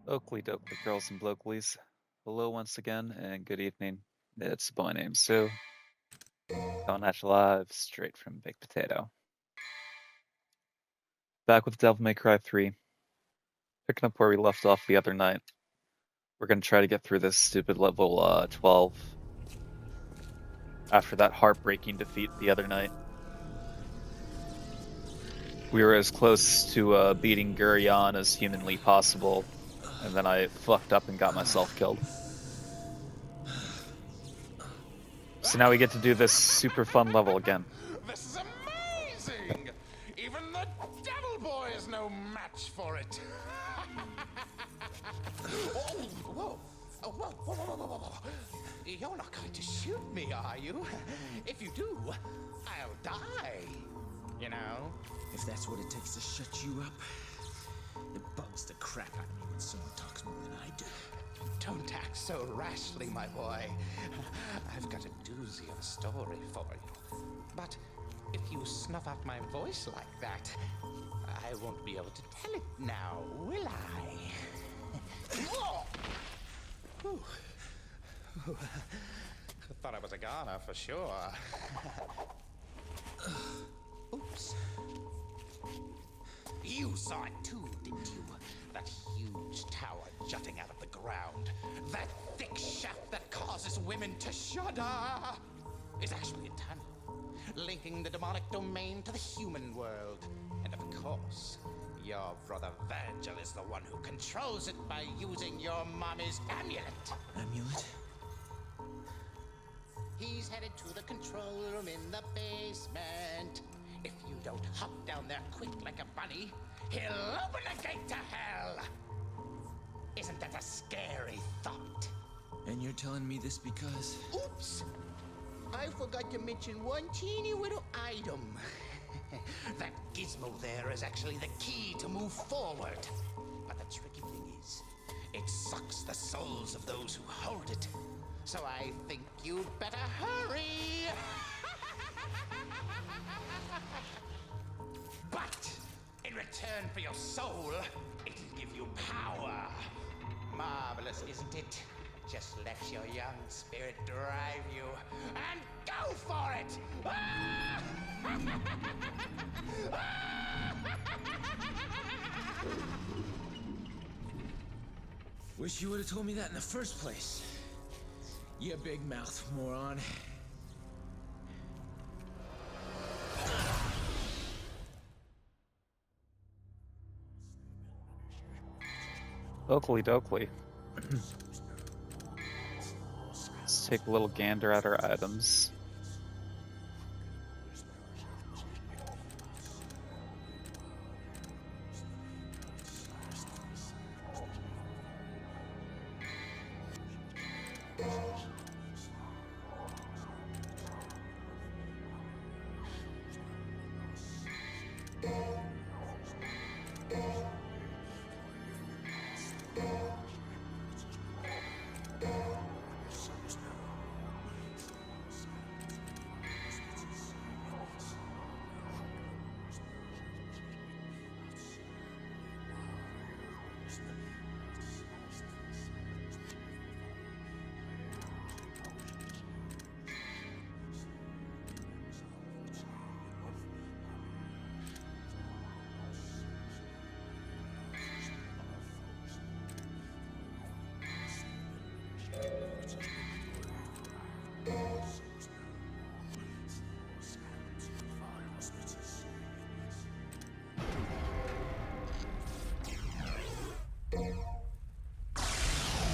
Oakley dokley girls and blokeleys. Hello once again, and good evening. It's a boy named Sue. Coming at you live, straight from Baked Potato. Back with Devil May Cry 3. Picking up where we left off the other night. We're gonna try to get through this stupid level 12. After that heartbreaking defeat the other night. We were as close to beating Gurion as humanly possible, and then I fucked up and got myself killed. So now we get to do this super fun level again. This is amazing! Even the Devil Boy is no match for it. Whoa. Whoa. You're not going to shoot me, are you? If you do, I'll die. You know? If that's what it takes to shut you up, it bugs the crap out of me when someone talks more than I do. Don't act so rashly, my boy. I've got a doozy of a story for you. But if you snuff out my voice like that, I won't be able to tell it now, will I? Thought I was a goner for sure. Oops. You saw it too, didn't you? That huge tower jutting out of the ground. That thick shaft that causes women to shudder is actually a tunnel, linking the demonic domain to the human world. And of course, your brother Virgil is the one who controls it by using your mommy's amulet. Amulet? He's headed to the control room in the basement. If you don't hop down there quick like a bunny, he'll open the gate to hell. Isn't that a scary thought? And you're telling me this because... Oops! I forgot to mention one teeny little item. That gizmo there is actually the key to move forward. But the tricky thing is, it sucks the souls of those who hold it. So I think you'd better hurry. But in return for your soul, it'll give you power. Marvelous, isn't it? Just let your young spirit drive you, and go for it! Wish you would have told me that in the first place. You big mouth moron. Oakley dokley. Let's take a little gander at our items.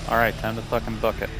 Alright, time to fucking book it.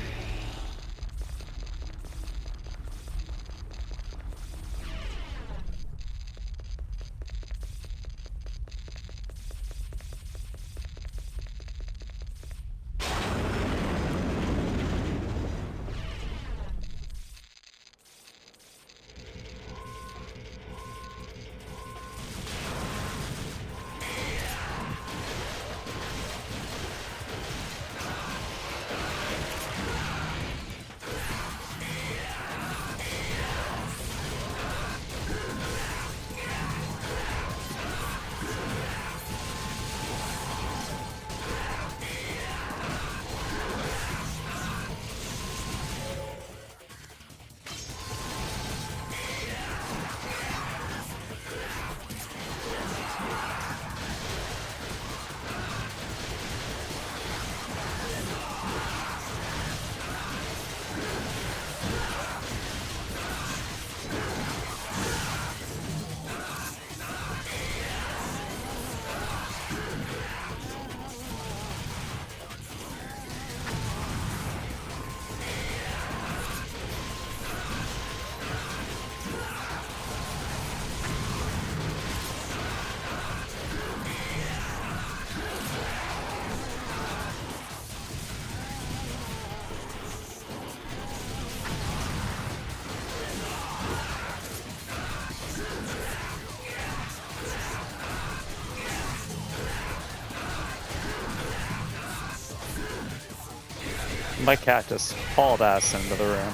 my cat just hauled ass into the room.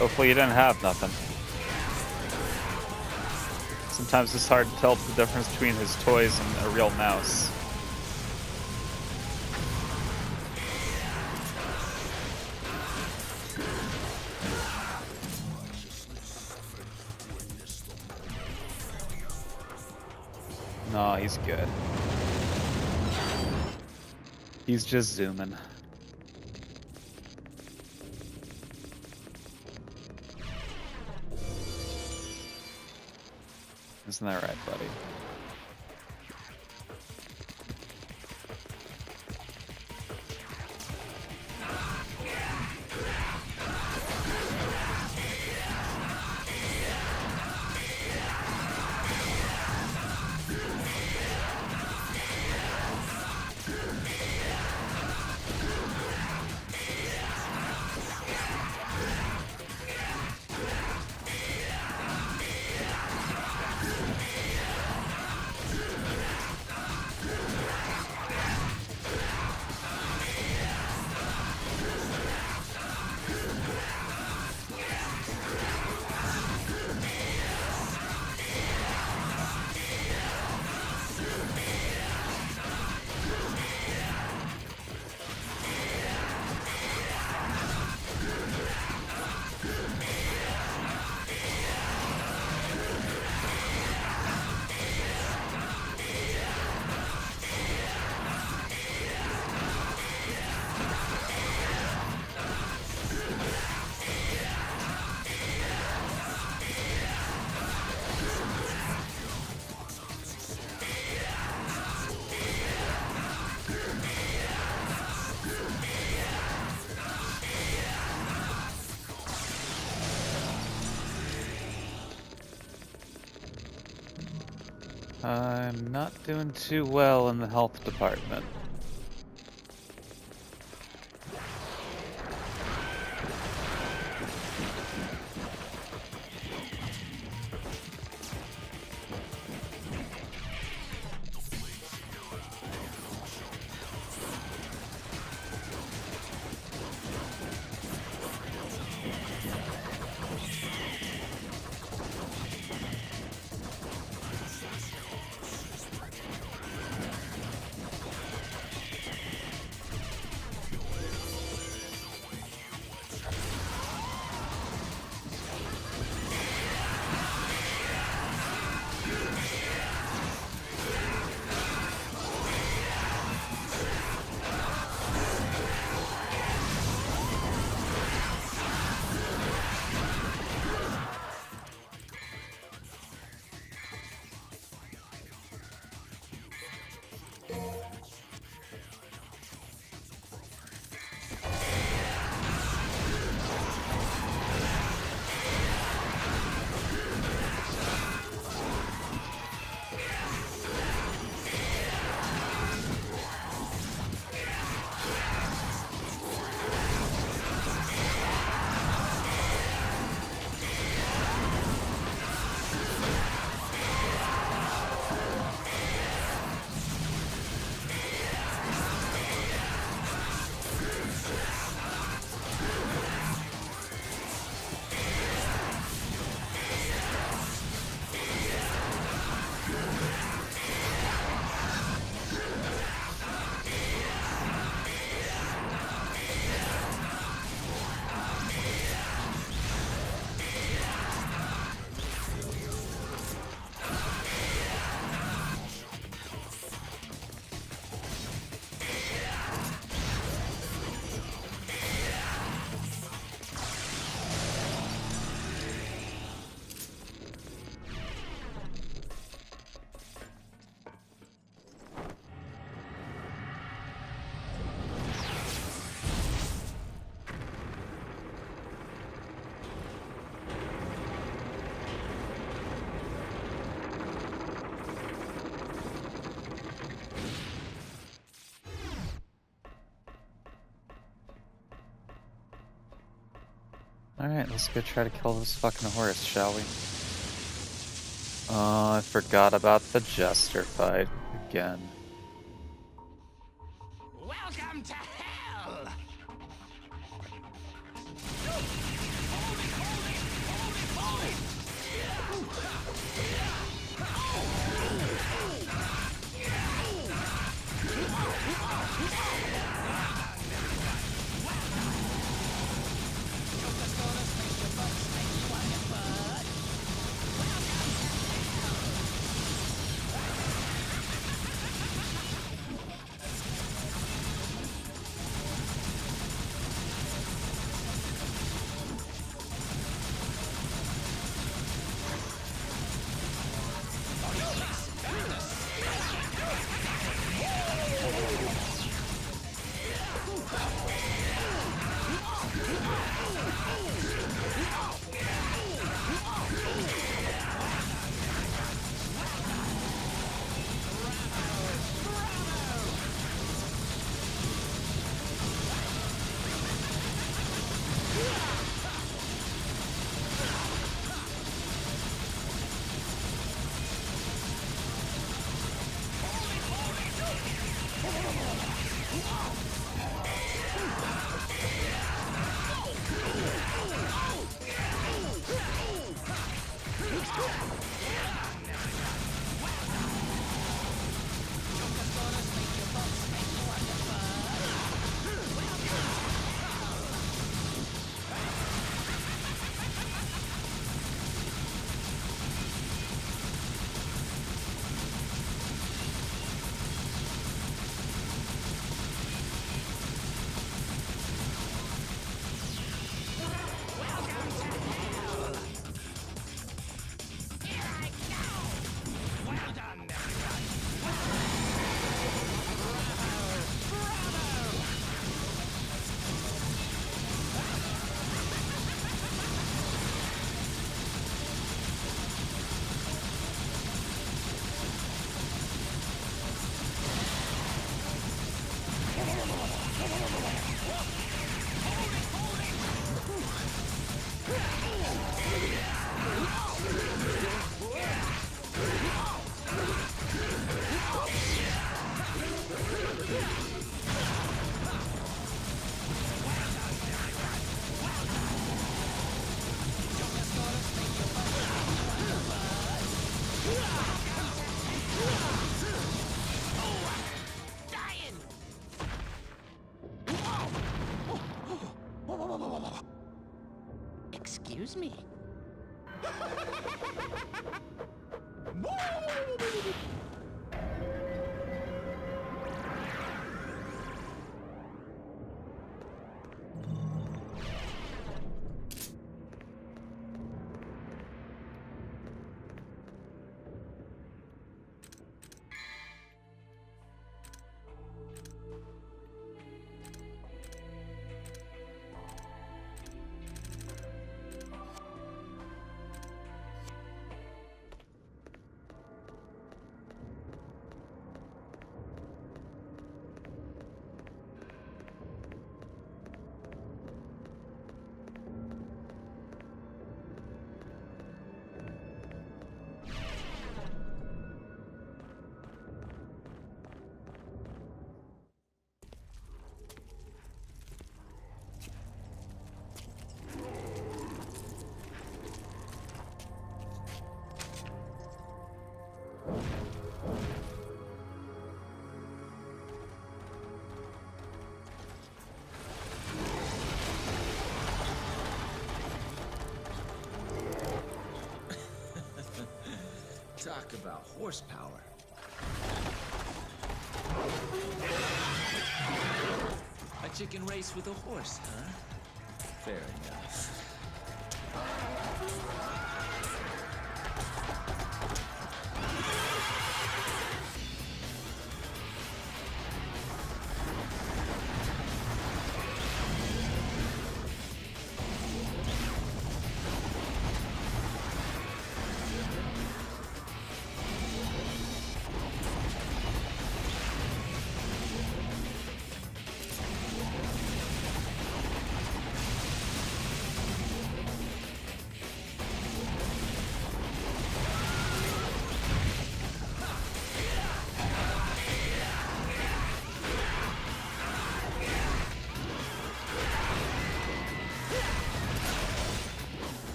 Hopefully you didn't have nothing. Sometimes it's hard to tell the difference between his toys and a real mouse. No, he's good. He's just zooming. Isn't that right, buddy? I'm not doing too well in the health department. Alright, let's go try to kill this fucking horse, shall we? Oh, I forgot about the Jester fight. again. Welcome to hell! Excuse me. Talk about horsepower. A chicken race with a horse, huh? Fair enough.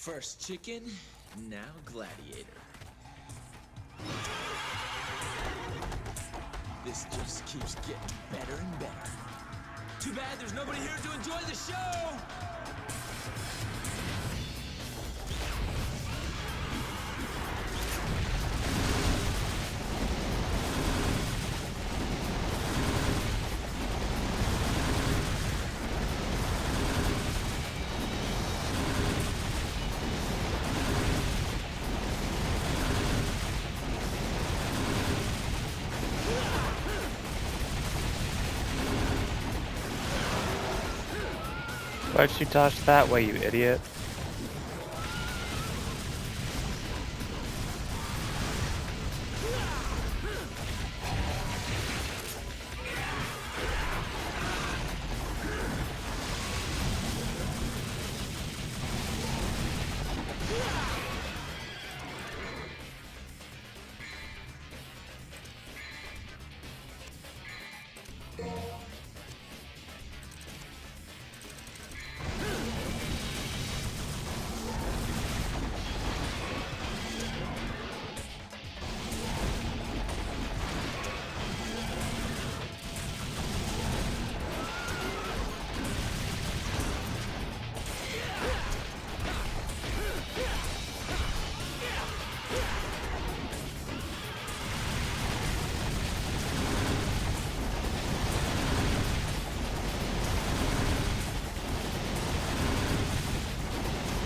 First chicken, now gladiator. This just keeps getting better and better. Too bad there's nobody here to enjoy the show! Why'd you dodge that way, you idiot?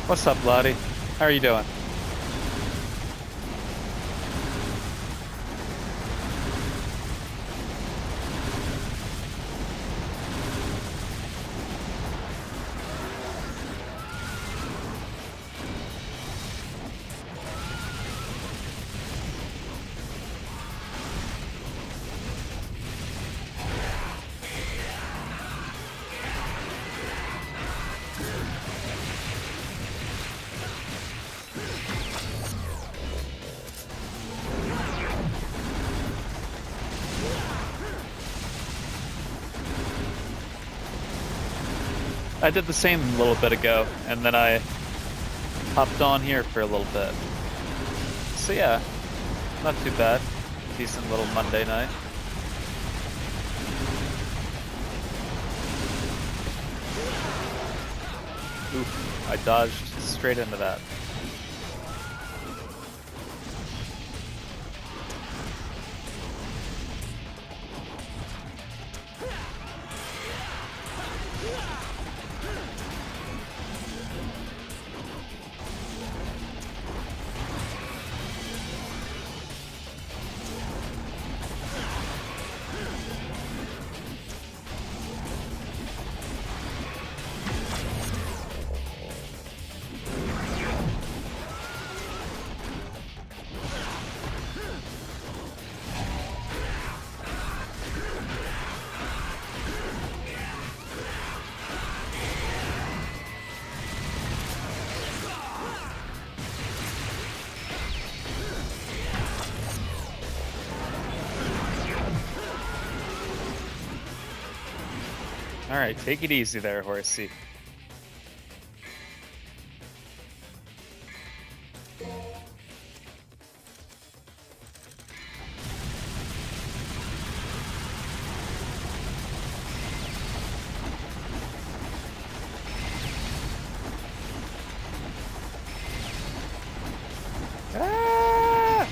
What's up, Lottie? How are you doing? I did the same a little bit ago, and then I hopped on here for a little bit. So yeah, not too bad. Decent little Monday night. Oof, I dodged straight into that. Alright, take it easy there, horsey. Ah!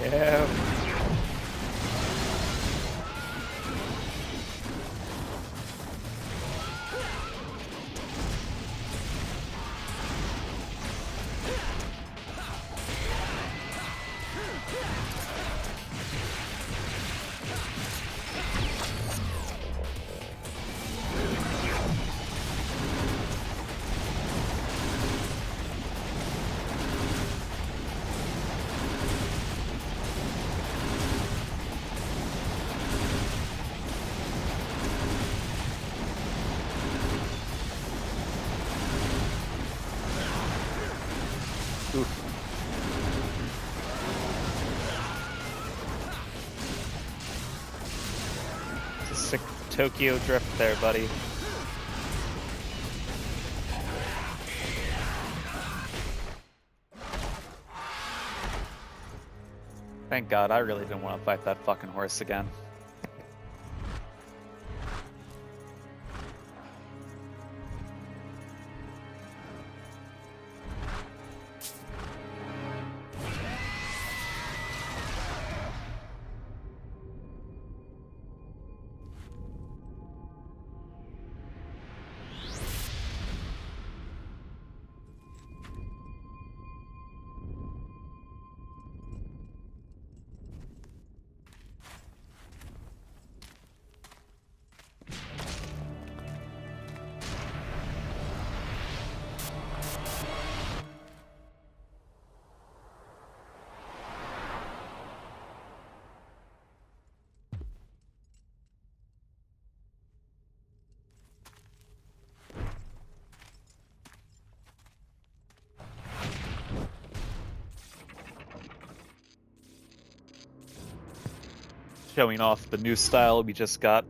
Yeah. Oof. Tokyo drift there, buddy. Thank God, I really didn't want to fight that fucking horse again. Showing off the new style we just got,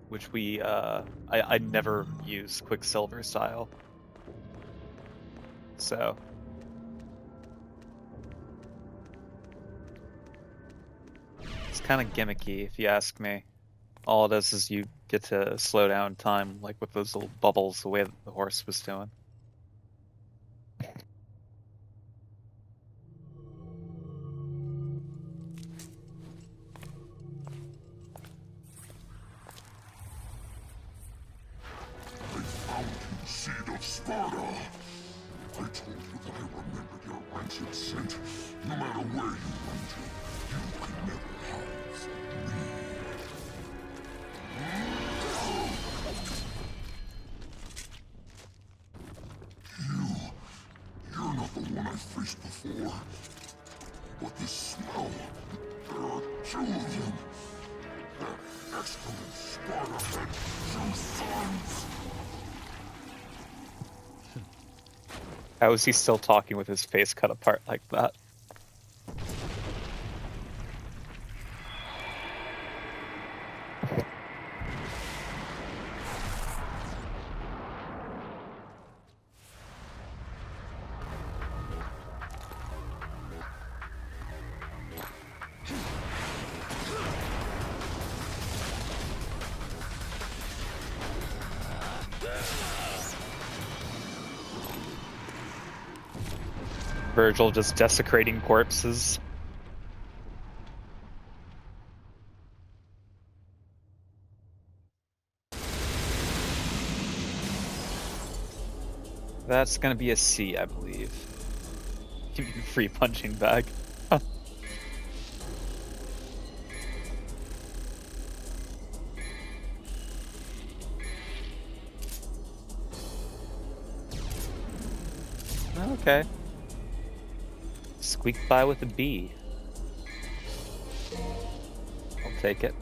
which I never use Quicksilver style. So it's kind of gimmicky if you ask me. All it is you get to slow down time, like with those little bubbles, the way that the horse was doing. Seed of Sparta! I told you that I remembered your rancid scent. No matter where you run to, you can never hide from me. You're not the one I faced before. But the smell, there are two of them. That excellent Sparta had two sons. How is he still talking with his face cut apart like that? Virgil just desecrating corpses. That's gonna be a C, I believe. Give me a free punching bag. Okay. Squeaked by with a B. I'll take it.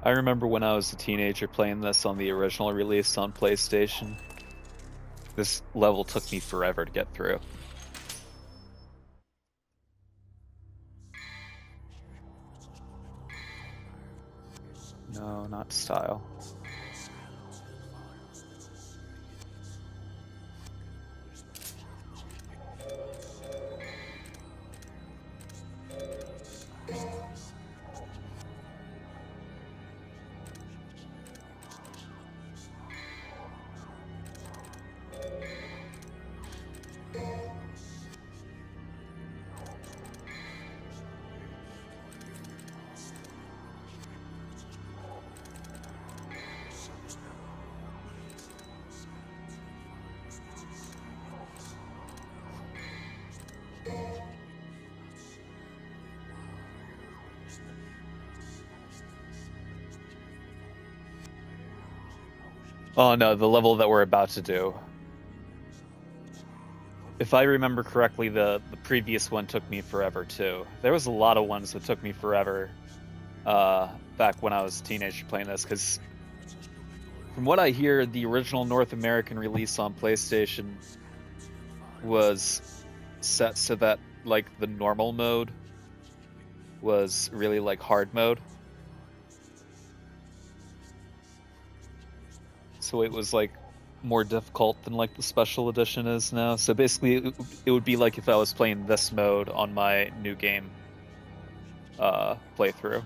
I remember when I was a teenager playing this on the original release on PlayStation. This level took me forever to get through. No, not style. Oh no, the level that we're about to do. If I remember correctly, the previous one took me forever too. There was a lot of ones that took me forever back when I was a teenager playing this, because from what I hear, the original North American release on PlayStation was set so that like the normal mode was really like hard mode. So it was like more difficult than like the special edition is now. So basically it would be like if I was playing this mode on my new game playthrough.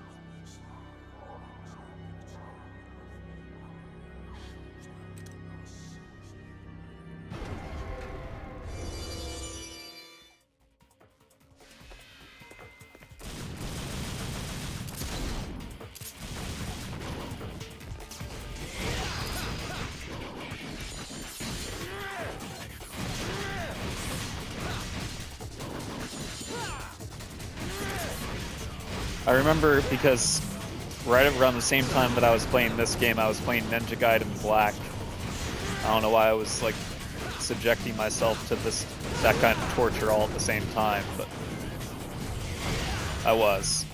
I remember because right around the same time that I was playing this game, I was playing Ninja Gaiden Black. I don't know why I was like subjecting myself to that kind of torture all at the same time, but I was.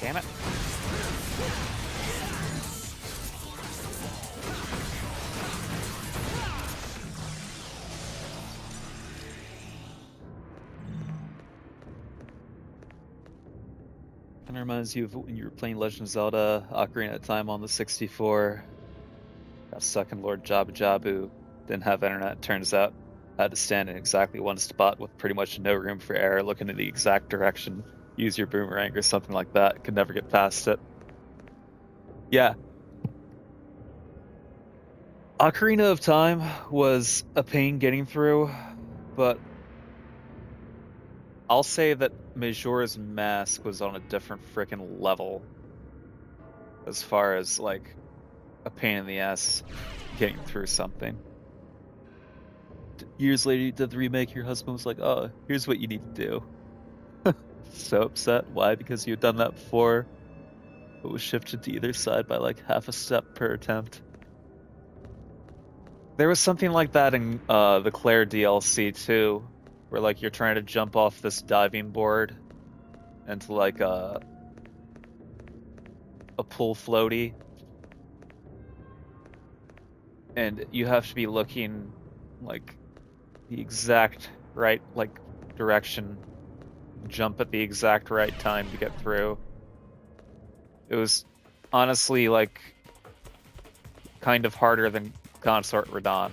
Damn it. Kind of reminds you of when you were playing Legend of Zelda Ocarina of Time on the 64. Got stuck in Lord Jabu Jabu. Didn't have internet, turns out. Had to stand in exactly one spot with pretty much no room for error, looking in the exact direction, use your boomerang or something like that. Could never get past it. Yeah. Ocarina of Time was a pain getting through, but I'll say that Majora's Mask was on a different frickin' level as far as like a pain in the ass getting through something. Years later, you did the remake. Your husband was like, "Oh, here's what you need to do." So upset. Why? Because you had done that before, but was shifted to either side by like half a step per attempt. There was something like that in the Claire DLC too, where like you're trying to jump off this diving board into like a pool floaty, and you have to be looking like the exact right like direction, jump at the exact right time to get through. It was honestly like kind of harder than Consort Radon.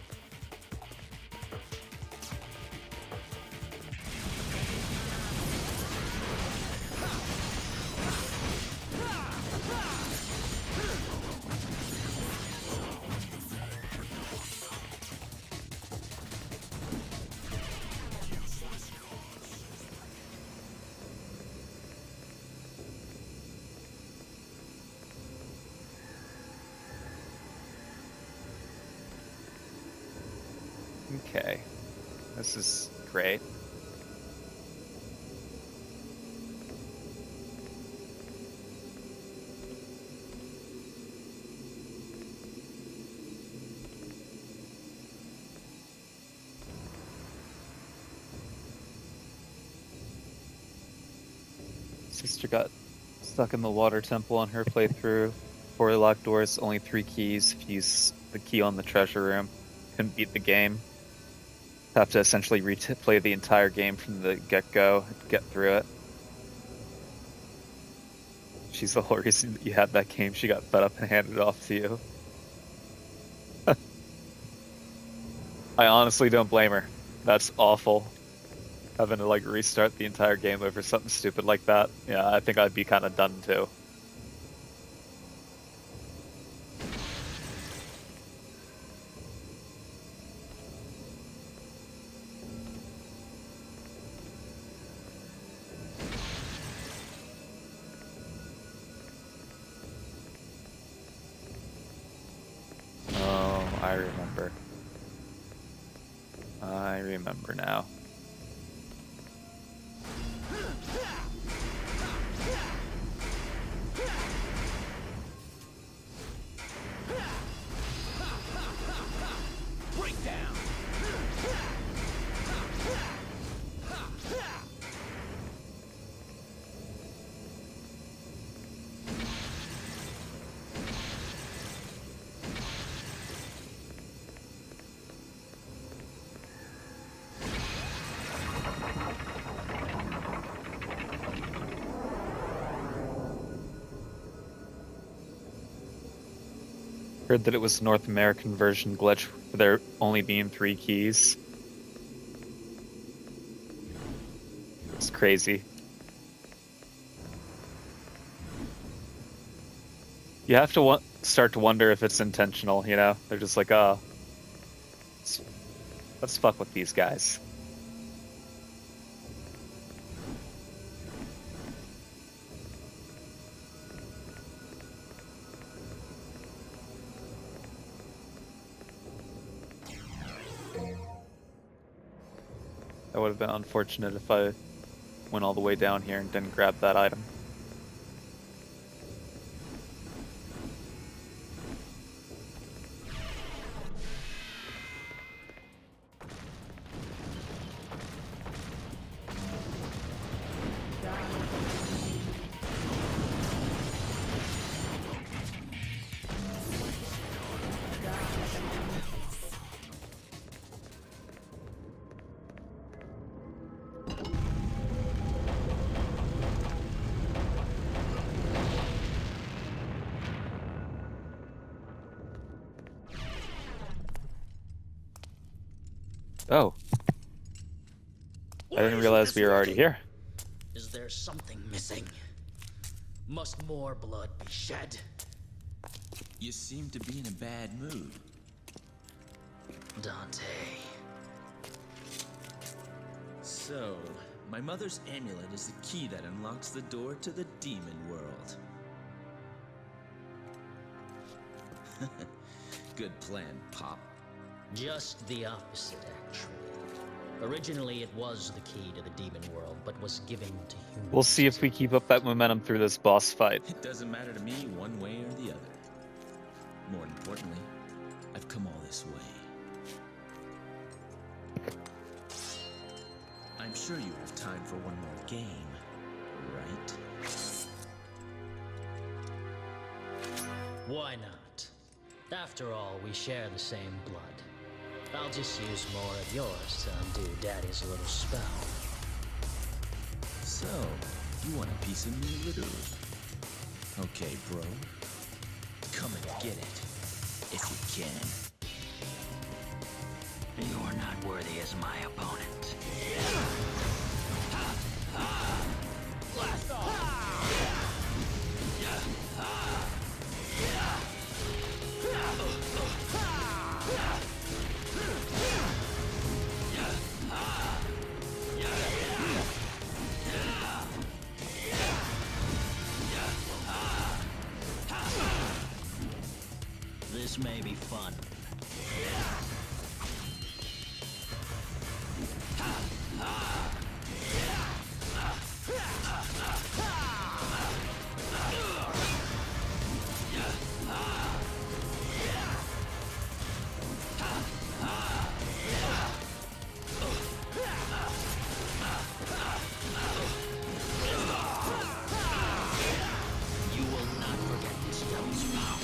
Okay, this is great. Sister got stuck in the water temple on her playthrough. 4 locked doors, only 3 keys. If you the key on the treasure room. Couldn't beat the game. Have to essentially replay the entire game from the get-go to get through it. She's the whole reason that you had that game. She got fed up and handed it off to you. I honestly don't blame her. That's awful. Having to like restart the entire game over something stupid like that. Yeah, I think I'd be kind of done too. Oh, I remember. I remember now. Heard that it was North American version glitch for there only being 3 keys. It's crazy. You have to start to wonder if it's intentional, you know? They're just like, oh, let's fuck with these guys. That would have been unfortunate if I went all the way down here and didn't grab that item. Oh. I didn't realize we were already here. Is there something missing? Must more blood be shed? You seem to be in a bad mood. Dante. So, my mother's amulet is the key that unlocks the door to the demon world. Good plan, Pop. Just the opposite, actually. Originally, it was the key to the demon world, but was given to humans. We'll see if we keep up that momentum through this boss fight. It doesn't matter to me one way or the other. More importantly, I've come all this way. I'm sure you have time for one more game, right? Why not? After all, we share the same blood. I'll just use more of yours to undo Daddy's little spell. So, you want a piece of me, literally? Okay, bro. Come and get it, if you can. You're not worthy as my opponent. Blast off! This may be fun. You will not forget this devil's power.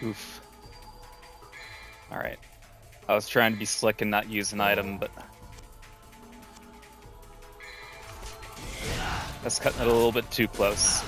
Oof. Alright. I was trying to be slick and not use an item, but that's cutting it a little bit too close.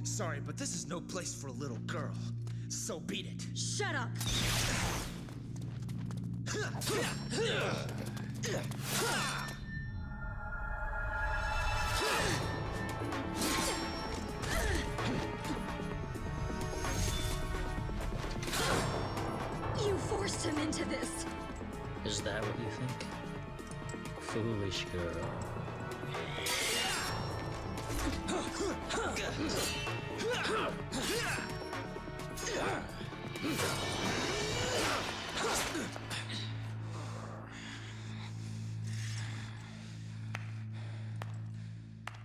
Sorry, but this is no place for a little girl. So beat it. Shut up! You forced him into this. Is that what you think? Foolish girl.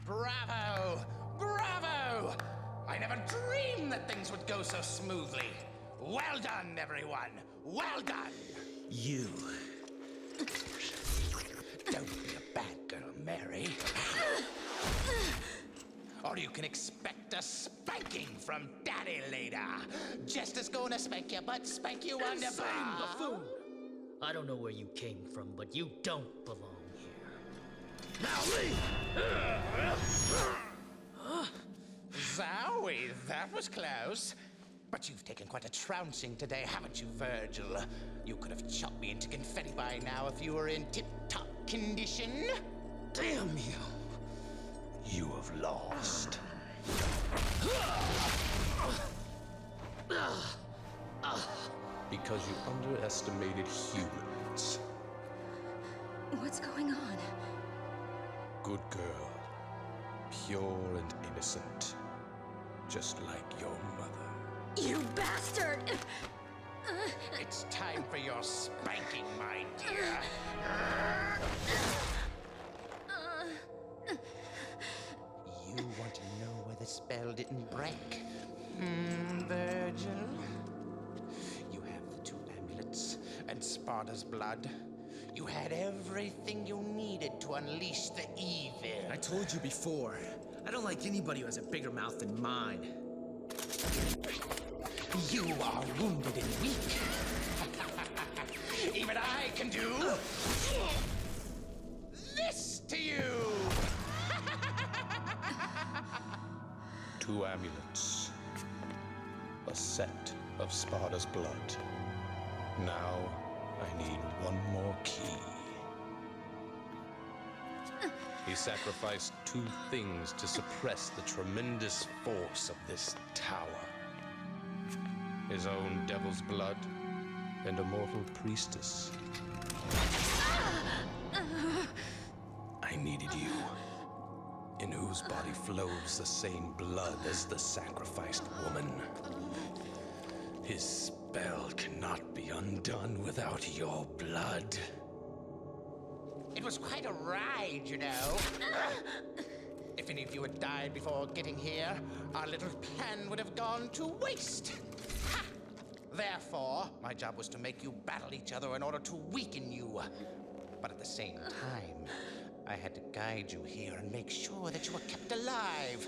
Bravo! Bravo! I never dreamed that things would go so smoothly. Well done, everyone. Well done. You. Don't be a bad girl, Mary. Or you can expect a spanking from Daddy later. Just as gonna spank you, but spank you on the Insane butt. buffoon! I don't know where you came from, but you don't belong here. Now leave! Zowie, that was close. But you've taken quite a trouncing today, haven't you, Virgil? You could have chopped me into confetti by now if you were in tip-top condition. Damn you. You have lost. Because you underestimated humans. What's going on? Good girl. Pure and innocent. Just like your mother. You bastard! It's time for your spanking, my dear. You want to know where the spell didn't break? Virgil? You have the 2 amulets and Sparta's blood. You had everything you needed to unleash the evil. I told you before. I don't like anybody who has a bigger mouth than mine. You are wounded and weak. Even I can do this to you. 2 amulets. A set of Sparta's blood. Now, I need one more key. He sacrificed 2 things to suppress the tremendous force of this tower. His own devil's blood and a mortal priestess. I needed you, in whose body flows the same blood as the sacrificed woman. His spell cannot be undone without your blood. It was quite a ride, you know. If any of you had died before getting here, our little plan would have gone to waste. Ha! Therefore, my job was to make you battle each other in order to weaken you. But at the same time, I had to guide you here and make sure that you were kept alive.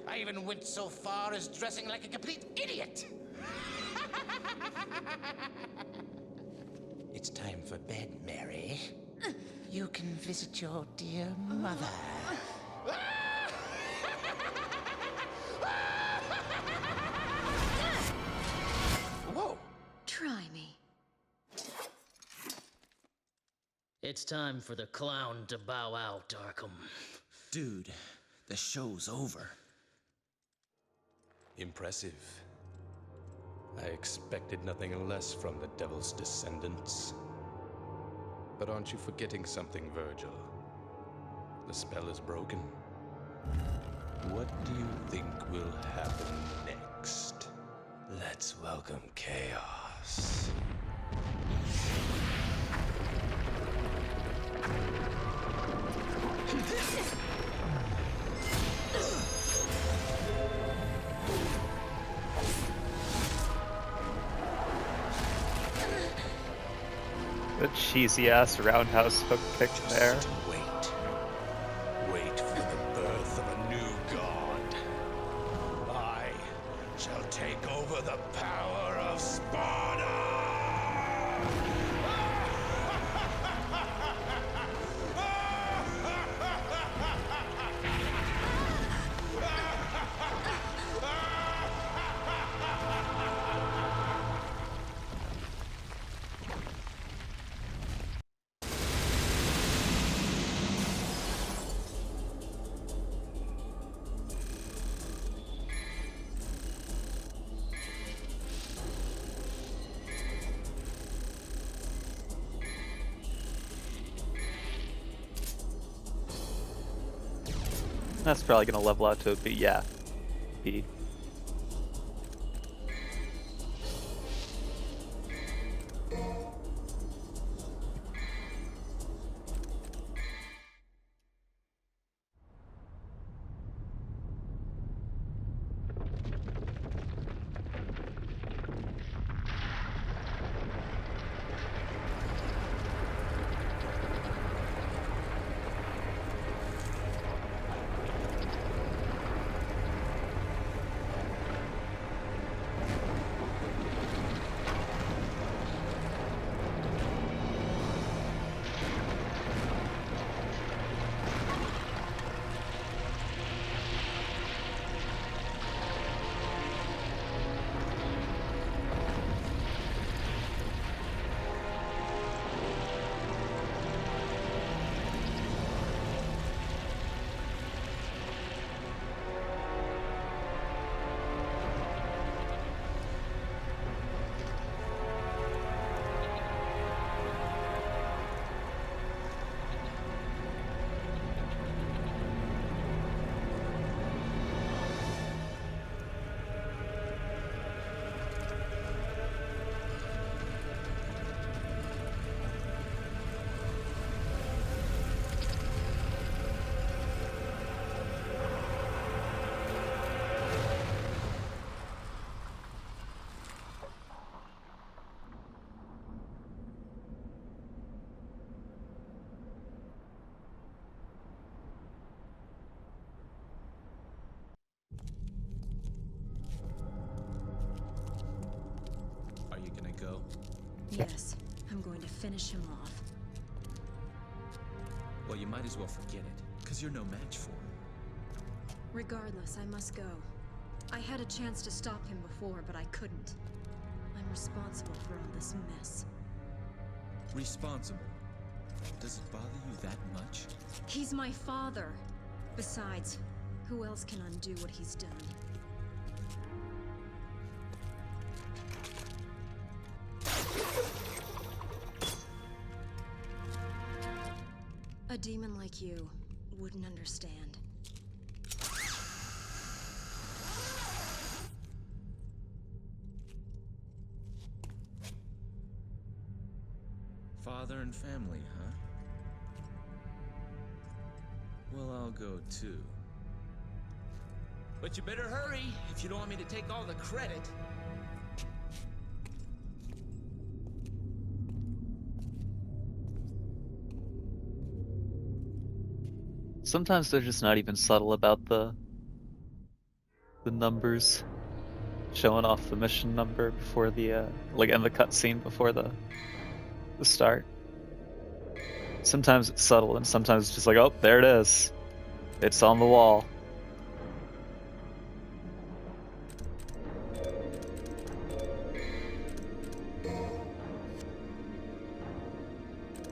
I even went so far as dressing like a complete idiot. It's time for bed, Mary. You can visit your dear mother. Whoa! Try me. It's time for the clown to bow out, Arkham. Dude, the show's over. Impressive. I expected nothing less from the Devil's descendants. But aren't you forgetting something, Virgil? The spell is broken. What do you think will happen next? Let's welcome chaos. The cheesy ass roundhouse hook kick there. Just wait. Wait for the birth of a new god. I shall take over the power of Sparta! That's probably gonna level out to a B. Yeah, B. Are you gonna go? Yes, I'm going to finish him off. Well, you might as well forget it, because you're no match for him. Regardless, I must go. I had a chance to stop him before, but I couldn't. I'm responsible for all this mess. Responsible? Does it bother you that much? He's my father. Besides, who else can undo what he's done? A demon like you wouldn't understand. Father and family, huh? Well, I'll go too. But you better hurry if you don't want me to take all the credit. Sometimes they're just not even subtle about the numbers, showing off the mission number before the like in the cutscene before the start. Sometimes it's subtle, and sometimes it's just like, oh, there it is. It's on the wall.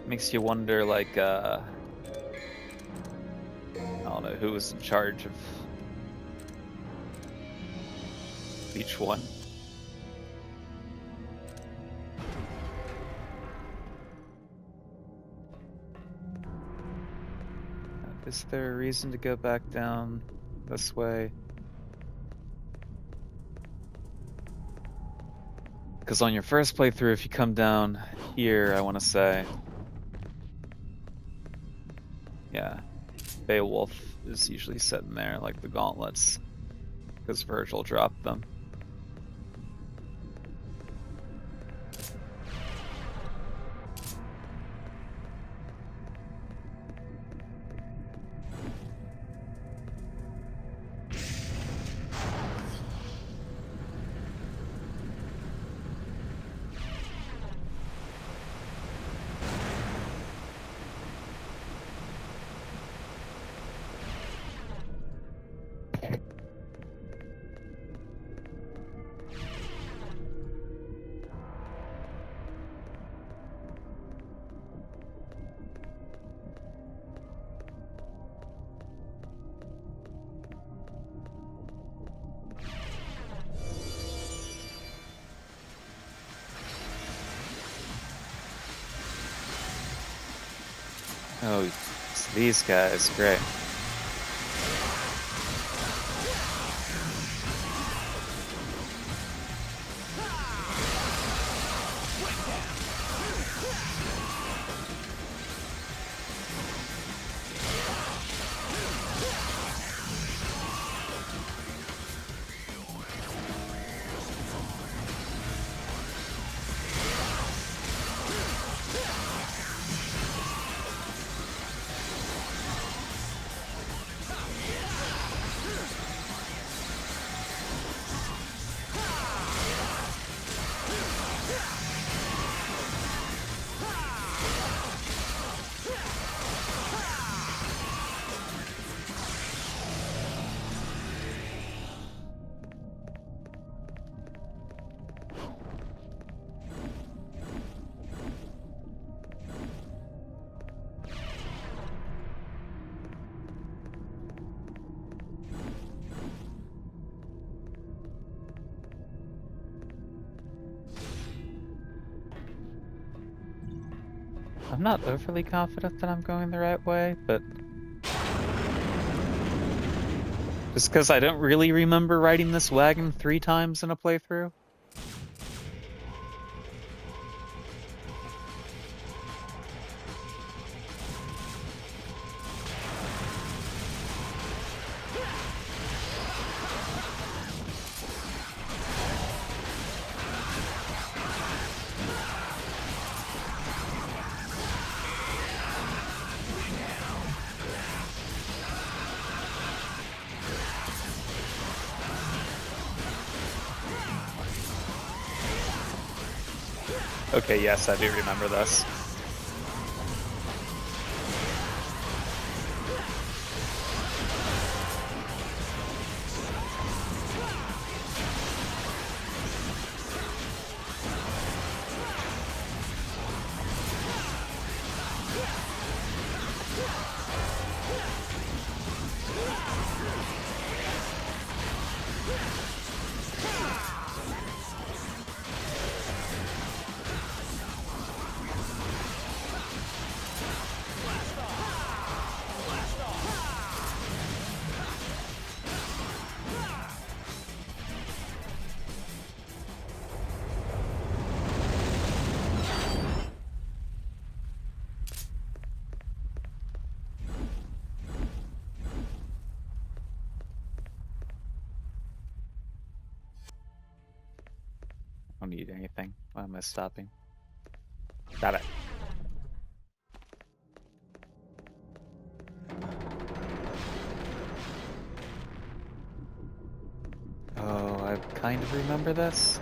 Makes you wonder, like, I don't know who was in charge of each one. Is there a reason to go back down this way? Because on your first playthrough, if you come down here, I want to say, yeah, Beowulf is usually sitting there, like the gauntlets, because Virgil dropped them. Oh, it's these guys. Great. I'm not overly confident that I'm going the right way, but just because I don't really remember riding this wagon 3 times in a playthrough. Okay, yes, I do remember this. I don't need anything. Why am I stopping? Got it. Oh, I kind of remember this.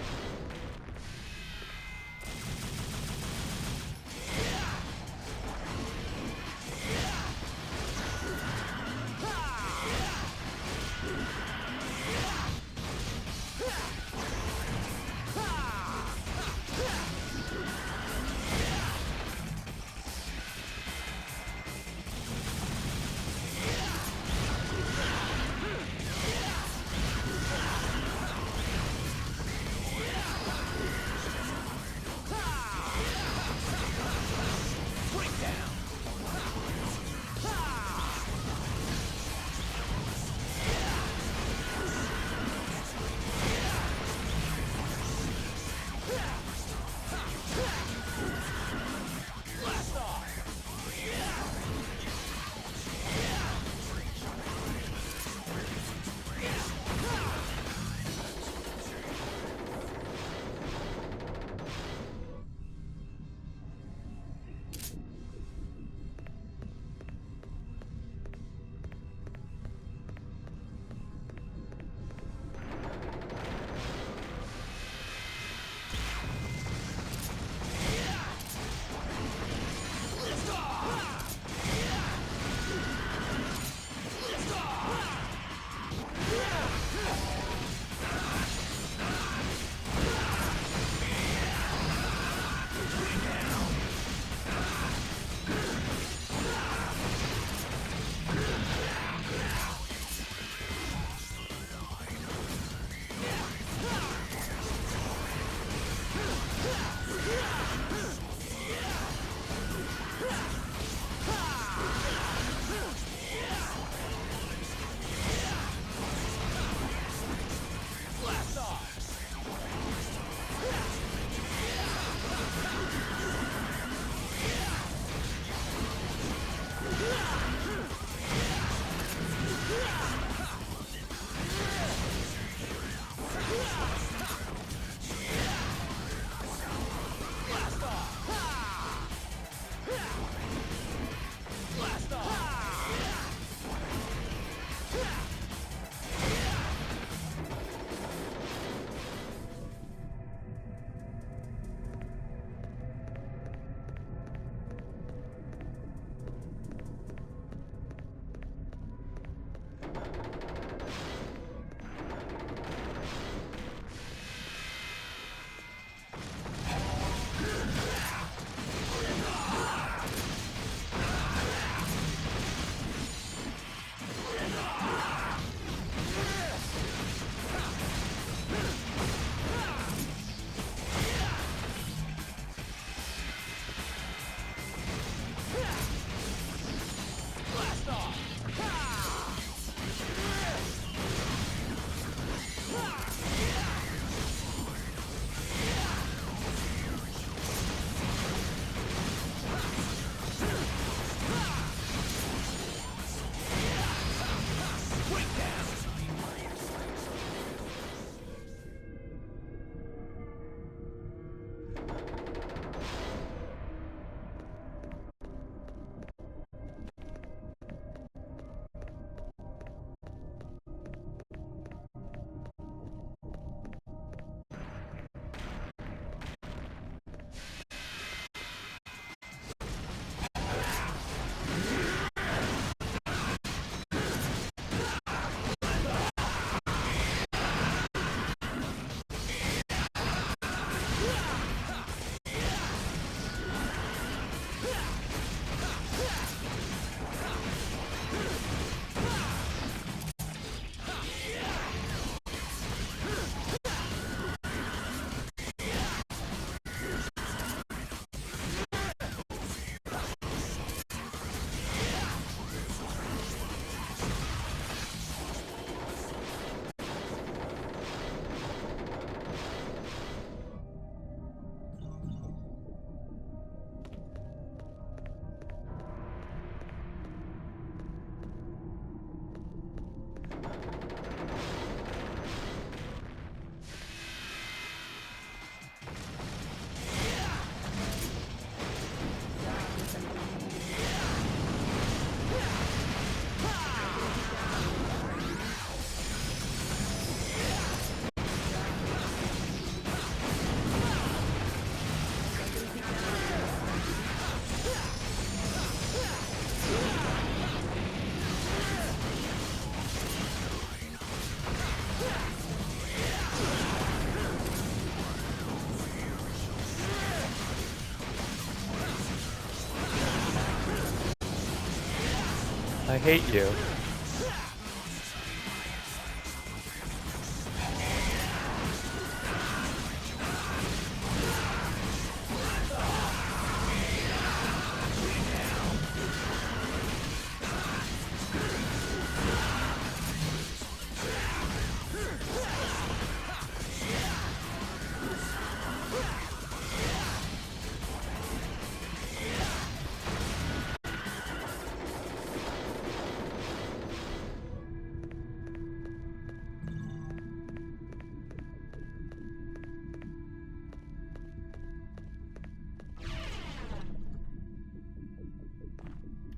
I hate you.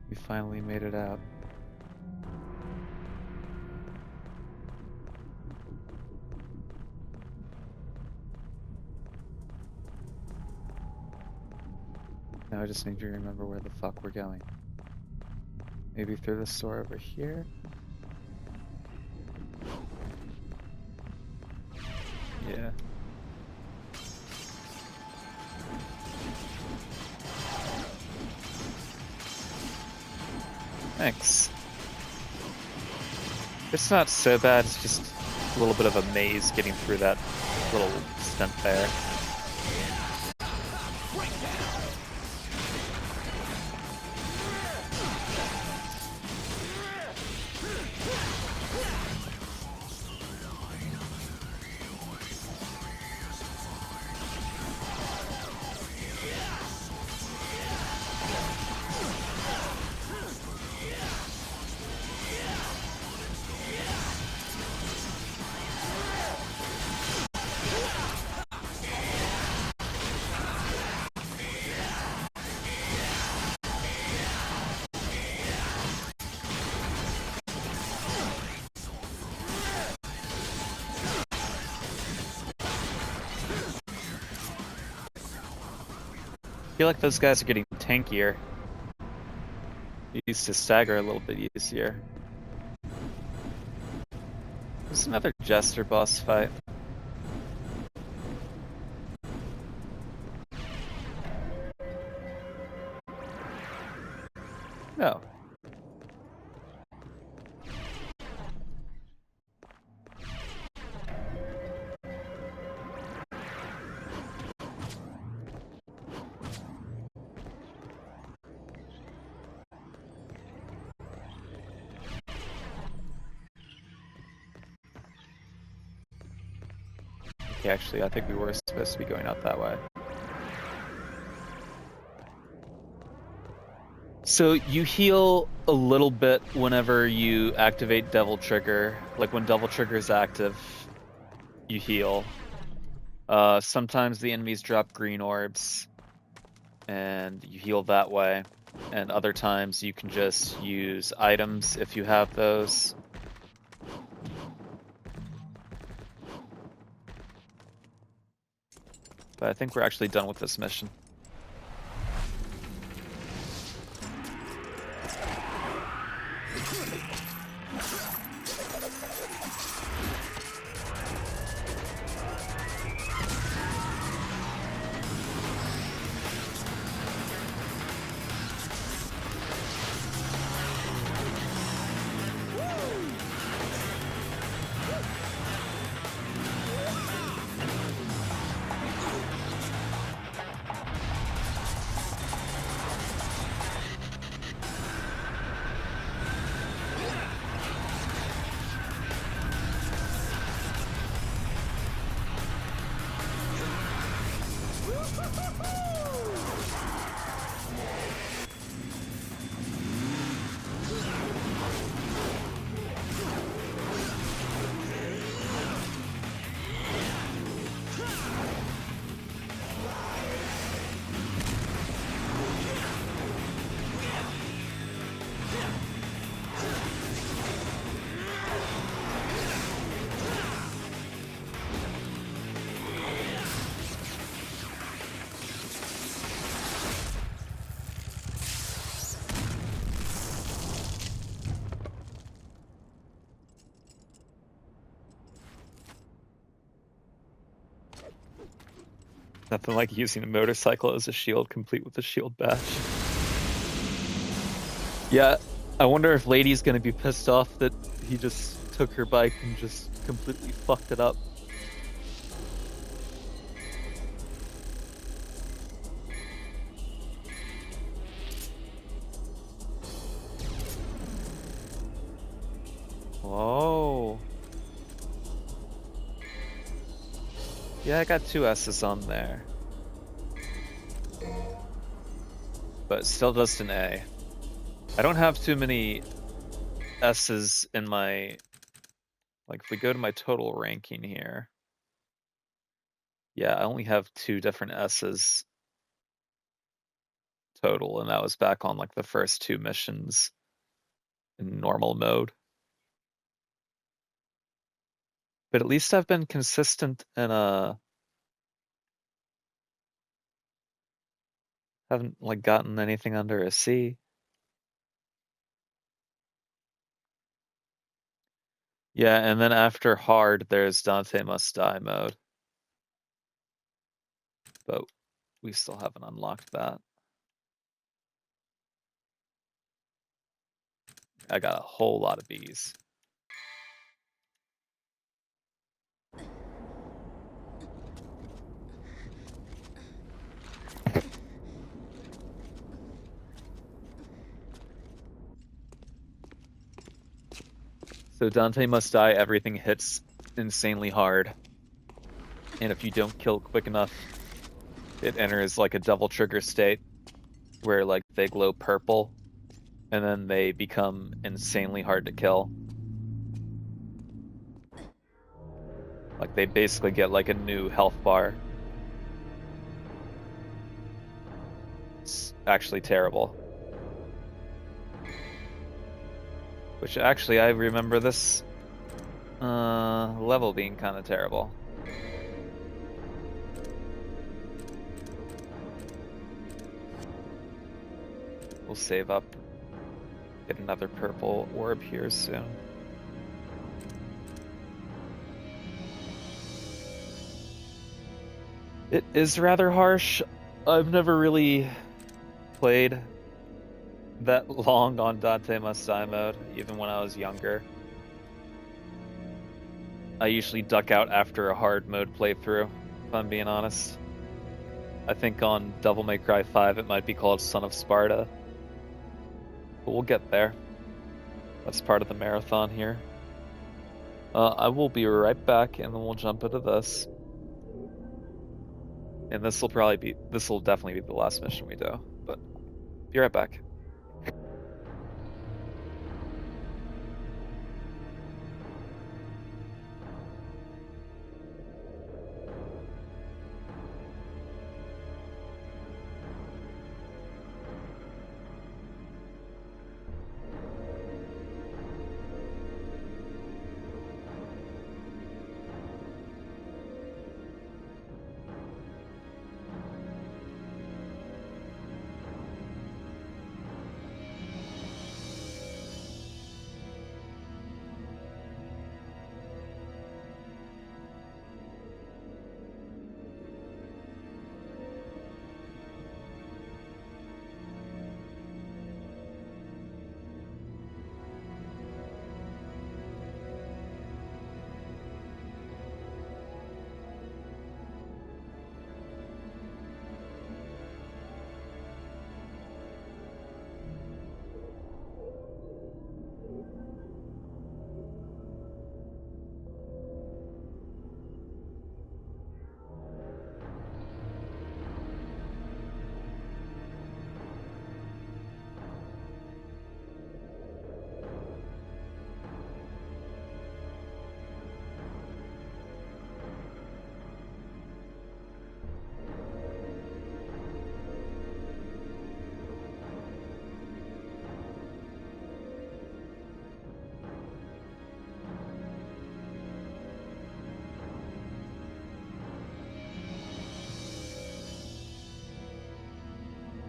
We finally made it out. Now I just need to remember where the fuck we're going. Maybe through this door over here? Yeah. Thanks. It's not so bad, it's just a little bit of a maze getting through that little stent there. I feel like those guys are getting tankier. They used to stagger a little bit easier. There's another Jester boss fight. No. Okay, actually, I think we were supposed to be going out that way. So you heal a little bit whenever you activate Devil Trigger. Like when Devil Trigger is active, you heal. Sometimes the enemies drop green orbs, and you heal that way. And other times you can just use items if you have those. But I think we're actually done with this mission. Nothing like using a motorcycle as a shield, complete with a shield badge. Yeah, I wonder if Lady's gonna be pissed off that he just took her bike and just completely fucked it up. Oh. Yeah, I got 2 S's on there. But still just an A. I don't have too many S's in my... Like, if we go to my total ranking here... Yeah, I only have 2 different S's total, and that was back on, like, the first 2 missions in normal mode. But at least I've been consistent and, haven't, like, gotten anything under a C. Yeah, and then after hard, there's Dante Must Die mode. But we still haven't unlocked that. I got a whole lot of B's. So Dante Must Die, everything hits insanely hard. And if you don't kill quick enough, it enters like a double trigger state where like they glow purple and then they become insanely hard to kill. Like they basically get like a new health bar. It's actually terrible. Which actually I remember this level being kind of terrible. We'll save up. Get another purple orb here soon. It is rather harsh. I've never really played that long on Dante Must Die mode, even when I was younger. I usually duck out after a hard mode playthrough, if I'm being honest. I think on Devil May Cry 5 it might be called Son of Sparta. But we'll get there. That's part of the marathon here. I will be right back and then we'll jump into this. And this will definitely be the last mission we do, but be right back.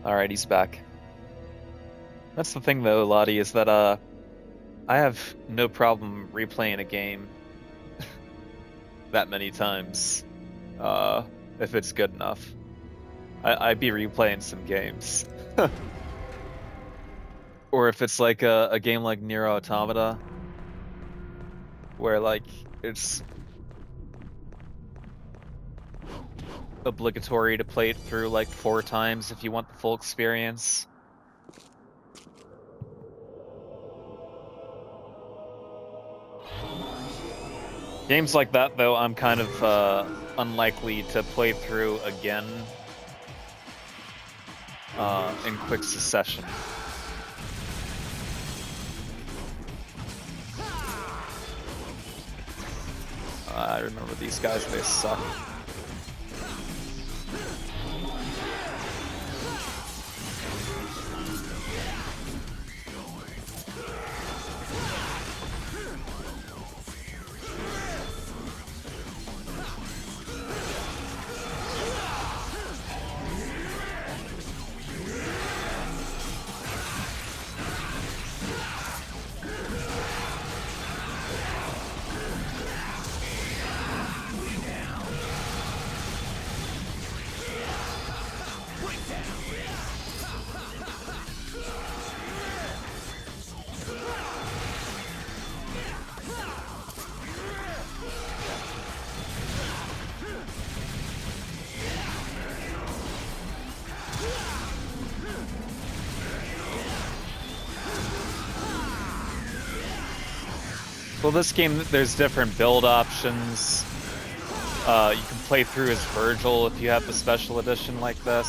Alright, he's back. That's the thing though, Lottie, is that I have no problem replaying a game that many times if it's good enough. I'd be replaying some games. Or if it's like a game like Nier Automata, where like it's obligatory to play it through like 4 times if you want the full experience. Games like that, though, I'm kind of unlikely to play through again in quick succession. I remember these guys, they suck. Well, this game, there's different build options. You can play through as Virgil if you have the special edition like this.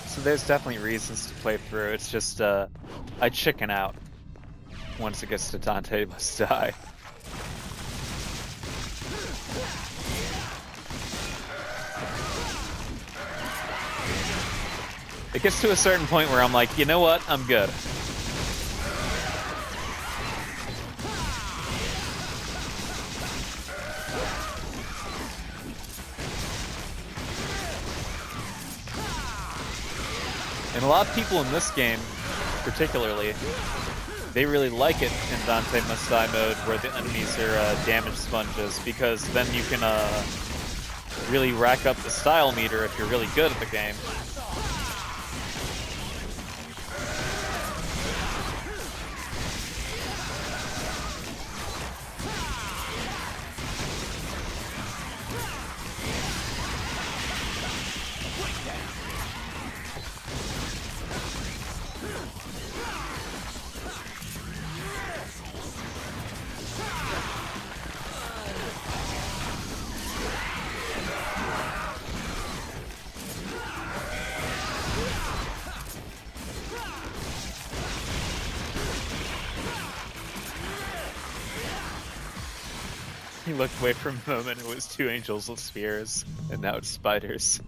So there's definitely reasons to play through. It's just, I chicken out once it gets to Dante Must Die. It gets to a certain point where I'm like, you know what? I'm good. And a lot of people in this game, particularly, they really like it in Dante Must Die mode where the enemies are damage sponges, because then you can really rack up the style meter if you're really good at the game. He looked away for a moment, it was 2 angels with spears, and now it's spiders.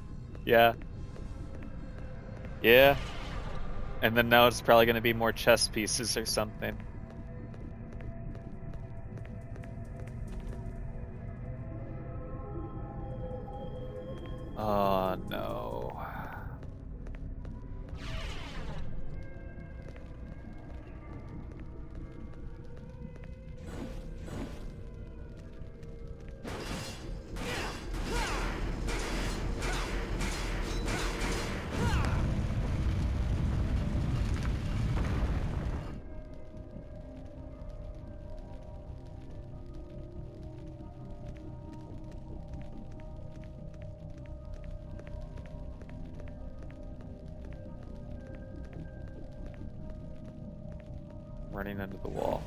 Yeah. Yeah. And then now it's probably gonna be more chess pieces or something. Oh no. Running into the wall.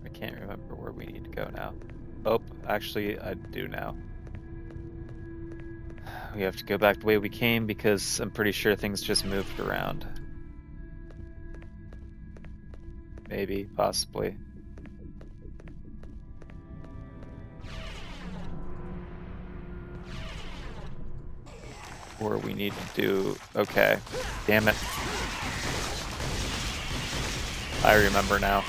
I can't remember where we need to go now. Oh, actually, I do now. We have to go back the way we came because I'm pretty sure things just moved around. Maybe, possibly. Or we need to do... Okay. Damn it. I remember now.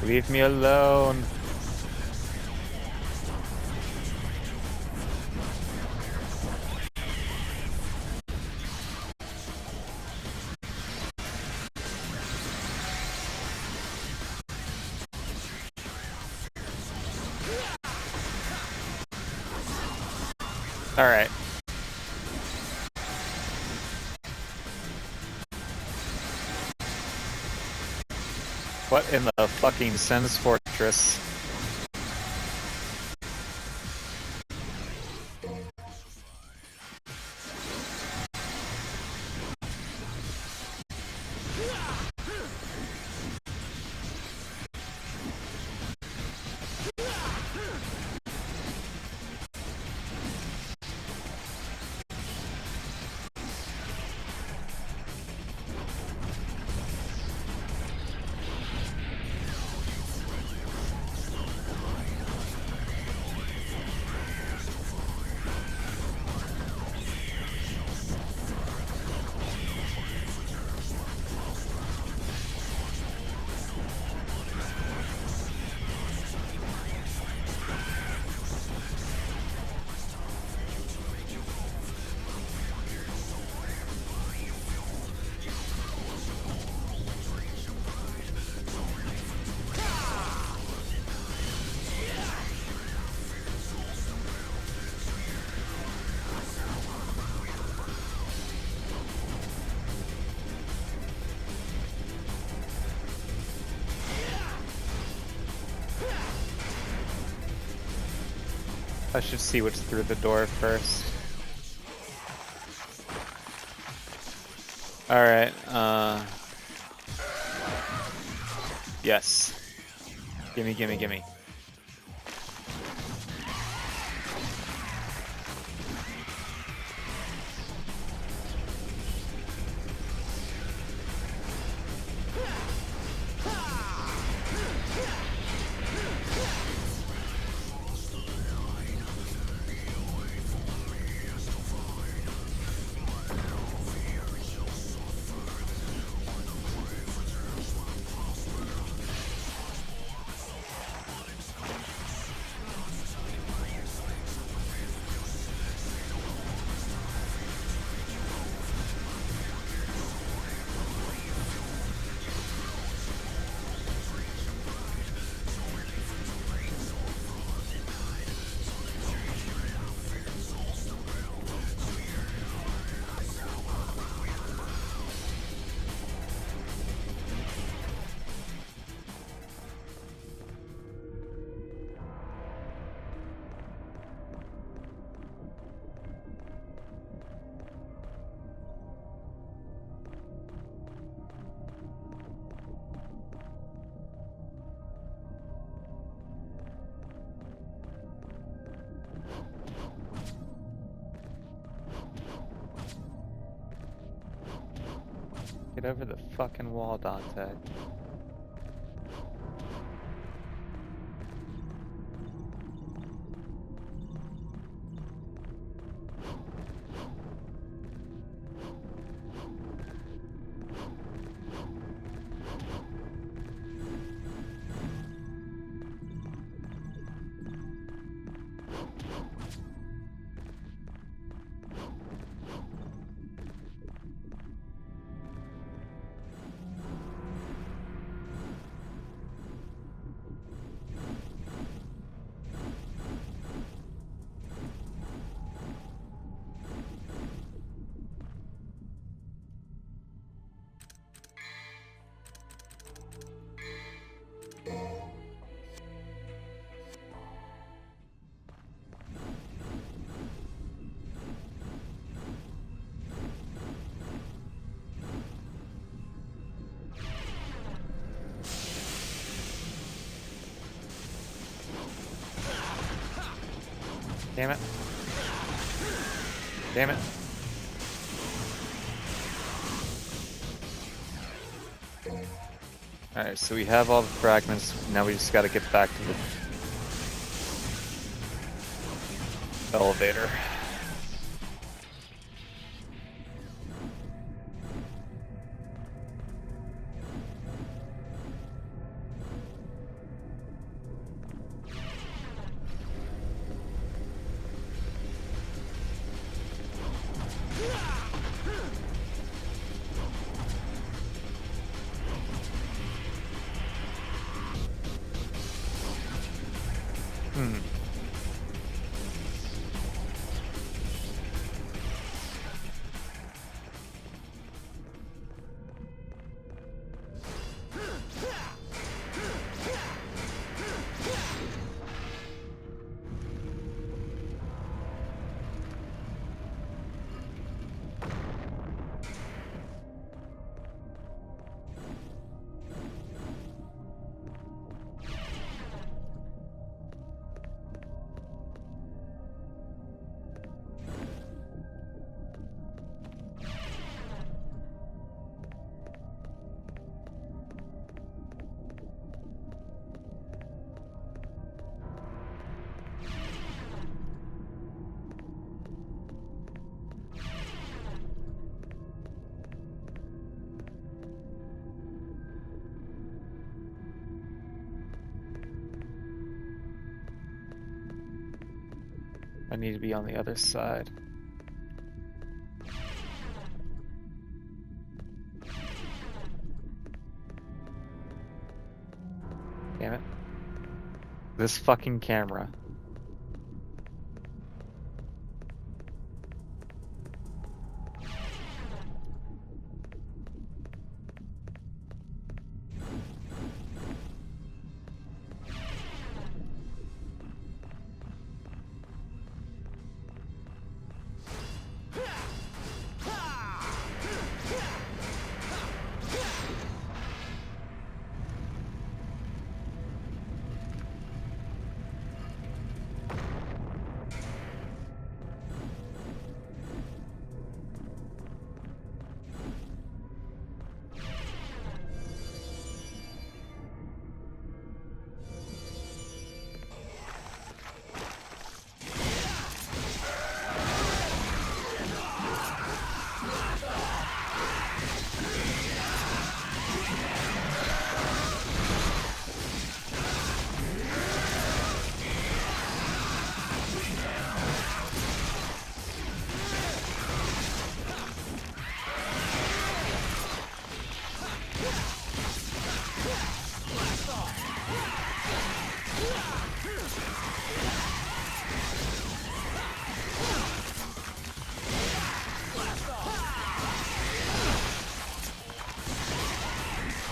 Leave me alone. All right. What in the fucking Sen's Fortress? I should see what's through the door first. Alright, yes. Gimme, gimme, gimme. Get over the fucking wall, Dante. Damn it. Damn it. Alright, so we have all the fragments. Now we just gotta get back to the elevator. Hmm. I need to be on the other side. Damn it. This fucking camera.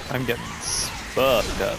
I'm getting fucked up.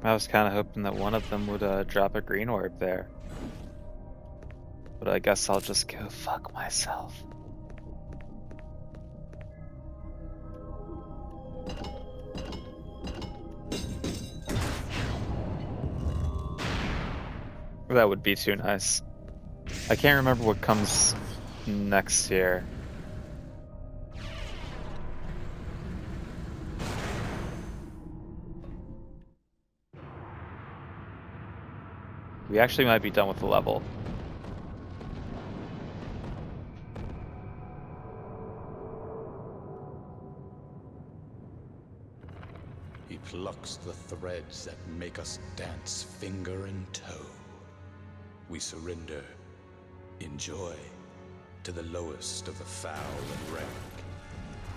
I was kind of hoping that one of them would drop a green orb there. But I guess I'll just go fuck myself. That would be too nice. I can't remember what comes next here. We actually might be done with the level. He plucks the threads that make us dance finger and toe. We surrender, in joy, to the lowest of the foul and rank.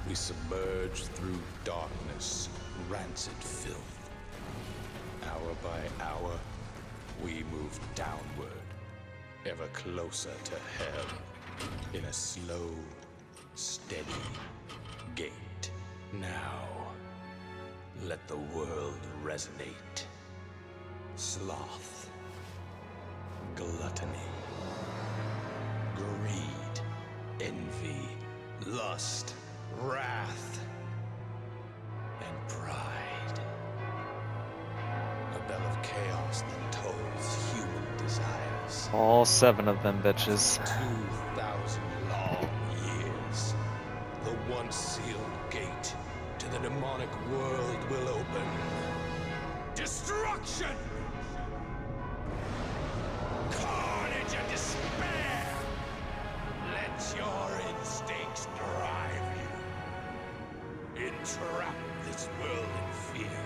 We submerge through darkness, rancid filth. Hour by hour, we move downward, ever closer to hell, in a slow, steady gait. Now, let the world resonate. Sloth, gluttony, greed, envy, lust, wrath, and pride. A bell of chaos that tolls human desires. All 7 of them bitches. 2,000 long years. The once sealed gate to the demonic world will open. Destruction! Carnage and despair! Let your instincts drive you. Entrap this world in fear,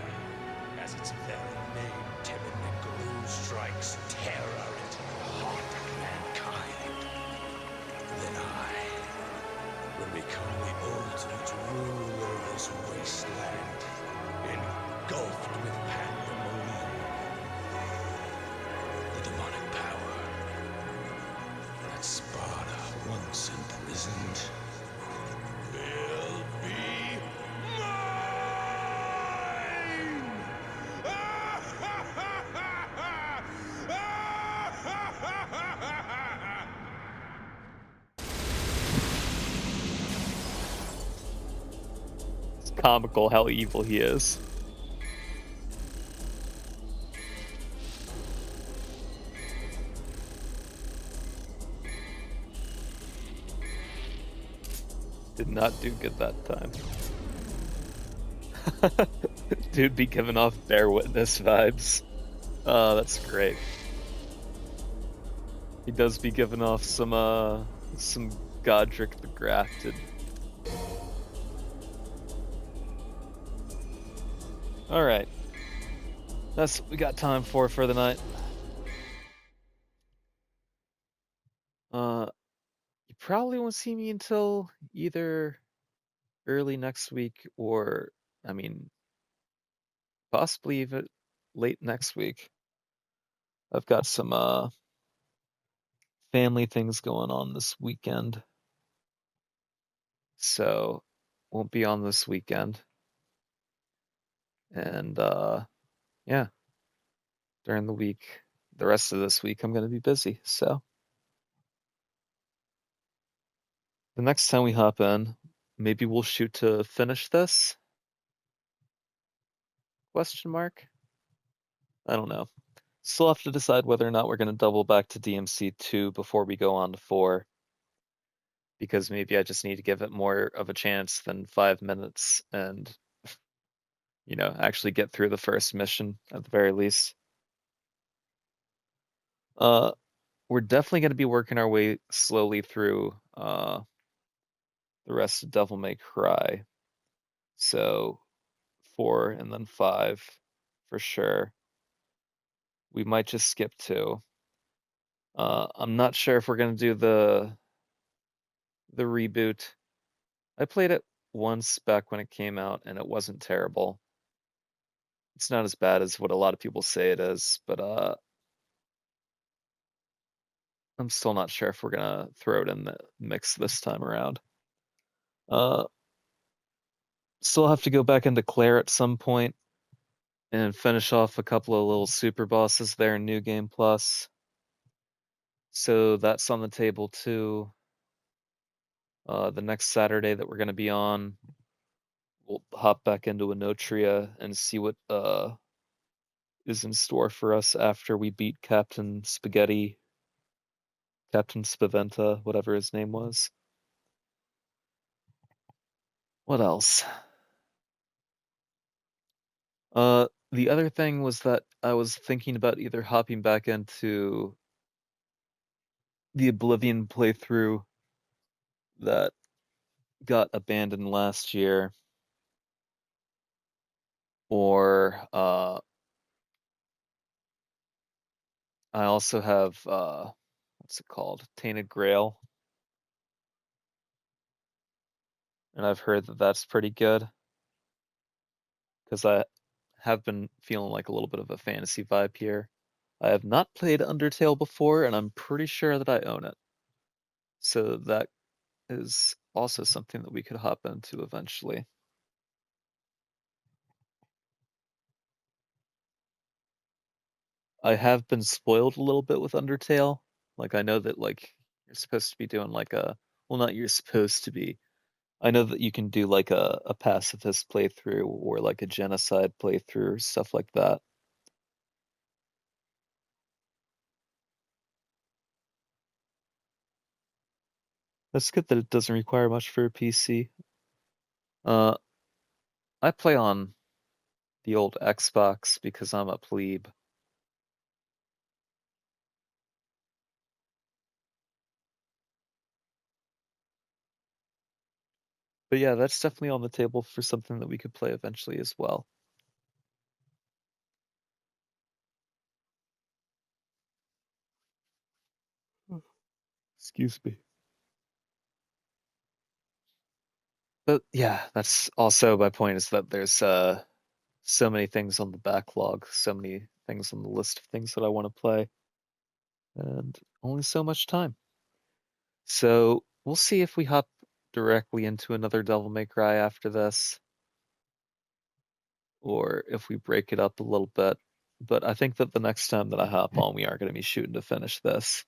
as its very name, timidly gloom, strikes terror into the heart of mankind. Then I will become the ultimate ruler of this wasteland, engulfed with pandemonium. The demonic power that Sparta once imprisoned will be mine! It's comical how evil he is. Did not do good that time. Dude be giving off Bear Witness vibes. Oh, that's great. He does be giving off some Godric the Grafted. Alright. That's what we got time for the night. You probably won't see me until either early next week or, I mean, possibly even late next week. I've got some family things going on this weekend. So won't be on this weekend. And yeah. During the week, the rest of this week I'm gonna be busy, so the next time we hop in, maybe we'll shoot to finish this? Question mark? I don't know. Still have to decide whether or not we're gonna double back to DMC 2 before we go on to 4. Because maybe I just need to give it more of a chance than 5 minutes and, you know, actually get through the first mission at the very least. We're definitely gonna be working our way slowly through the rest of Devil May Cry. So 4 and then 5 for sure. We might just skip 2. I'm not sure if we're gonna do the reboot. I played it once back when it came out and it wasn't terrible. It's not as bad as what a lot of people say it is, but I'm still not sure if we're gonna throw it in the mix this time around. Still have to go back into Claire at some point and finish off a couple of little super bosses there in New Game Plus. So that's on the table too. The next Saturday that we're gonna be on, we'll hop back into Anotria and see what is in store for us after we beat Captain Spaghetti, Captain Spaventa, whatever his name was. What else? The other thing was that I was thinking about either hopping back into the Oblivion playthrough that got abandoned last year, or I also have what's it called? Tainted Grail. and I've heard that that's pretty good. Because I have been feeling like a little bit of a fantasy vibe here. I have not played Undertale before, and I'm pretty sure that I own it. So that is also something that we could hop into eventually. I have been spoiled a little bit with Undertale. Like I know that like you're supposed to be doing like well, not you're supposed to be. I know that you can do like a pacifist playthrough or like a genocide playthrough or stuff like that. That's good that it doesn't require much for a PC. Uh, I play on the old Xbox because I'm a plebe. But yeah, that's definitely on the table for something that we could play eventually as well. Excuse me. But yeah, that's also my point is that there's so many things on the backlog, so many things on the list of things that I want to play, and only so much time. So we'll see if we hop directly into another Devil May Cry after this, or if we break it up a little bit. But I think that the next time that I hop on, we are going to be shooting to finish this.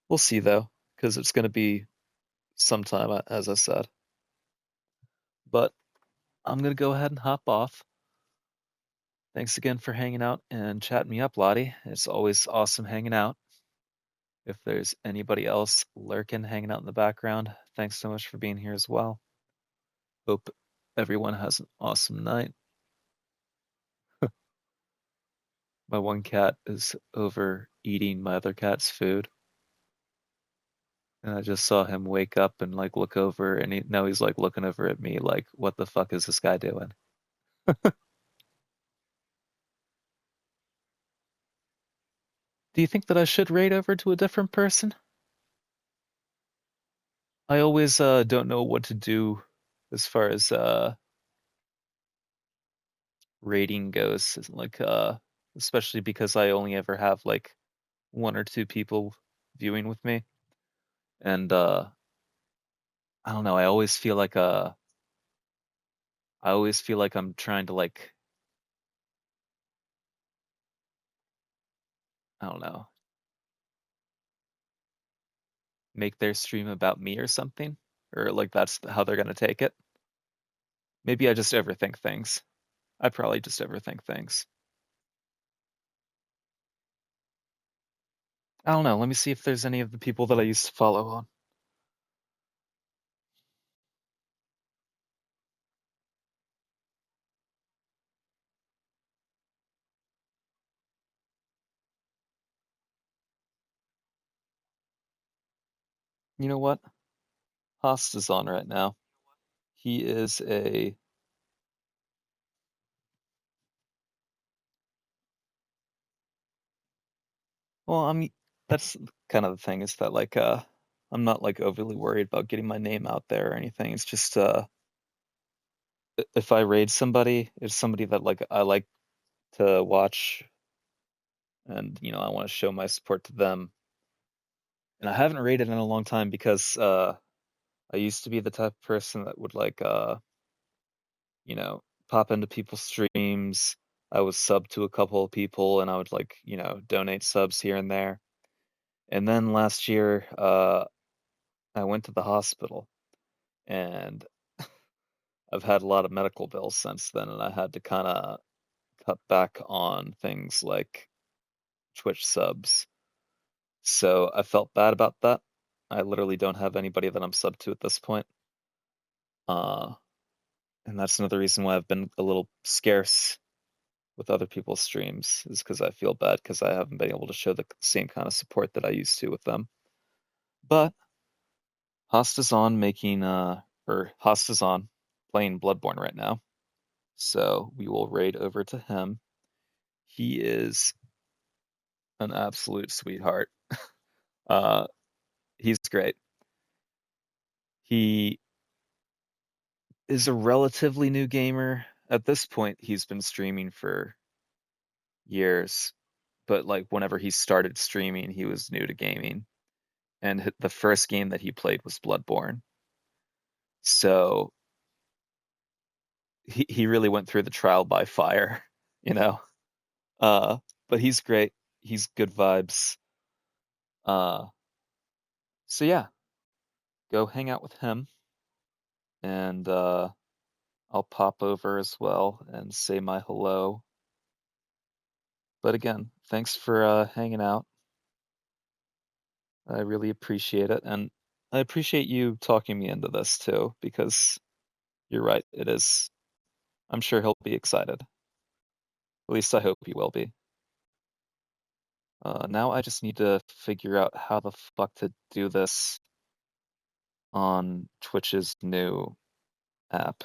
We'll see though, because it's going to be some time, as I said. But I'm going to go ahead and hop off. Thanks again for hanging out and chatting me up, Lottie. It's always awesome hanging out. If there's anybody else lurking, hanging out in the background, thanks so much for being here as well. Hope everyone has an awesome night. My one cat is over eating my other cat's food. And I just saw him wake up and like look over and now he's like looking over at me like, what the fuck is this guy doing? Do you think that I should raid over to a different person? I always don't know what to do as far as rating goes. Like especially because I only ever have like one or two people viewing with me. And I don't know, I always feel like I'm trying to like I don't know, make their stream about me or something. Or like that's how they're gonna take it. Maybe I just overthink things. I probably just overthink things. I don't know. Let me see if there's any of the people that I used to follow on. You know what? Haas is on right now. He is a well, that's kind of the thing is that like I'm not like overly worried about getting my name out there or anything. It's just if I raid somebody, it's somebody that like I like to watch and you know, I want to show my support to them. And I haven't raided in a long time because I used to be the type of person that would like you know, pop into people's streams. I was sub to a couple of people and I would like, you know, donate subs here and there. And then last year, I went to the hospital and I've had a lot of medical bills since then, and I had to kind of cut back on things like Twitch subs. So I felt bad about that. I literally don't have anybody that I'm sub to at this point. Uh, and that's another reason why I've been a little scarce with other people's streams, is because I feel bad because I haven't been able to show the same kind of support that I used to with them. But Hosta's on making or Hosta's on playing Bloodborne right now. So we will raid over to him. He is an absolute sweetheart. Uh, he's great. He is a relatively new gamer. At this point, he's been streaming for years, but like whenever he started streaming, he was new to gaming. And the first game that he played was Bloodborne. So he really went through the trial by fire, you know. Uh, but he's great. He's good vibes. Uh, so yeah, go hang out with him, and I'll pop over as well and say my hello. But again, thanks for hanging out. I really appreciate it, and I appreciate you talking me into this too, because you're right, it is. I'm sure he'll be excited. At least I hope he will be. Now I just need to figure out how the fuck to do this on Twitch's new app.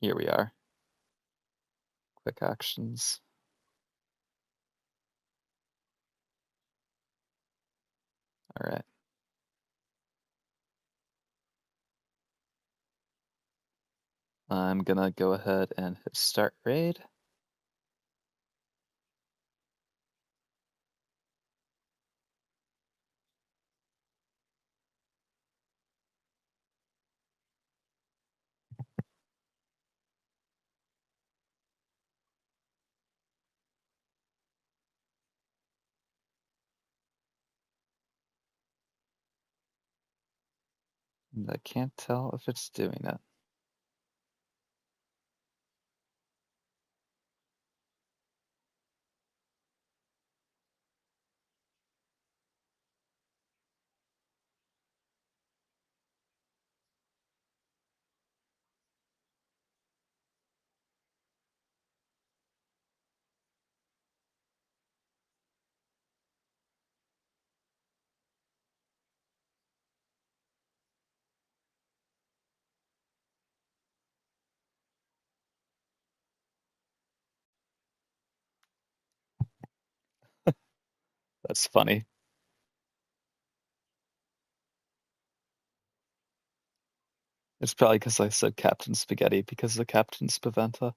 Here we are. Quick actions. All right. I'm gonna go ahead and hit start raid. And I can't tell if it's doing it. That's funny. It's probably because I said Captain Spaghetti because of Captain Spaventa.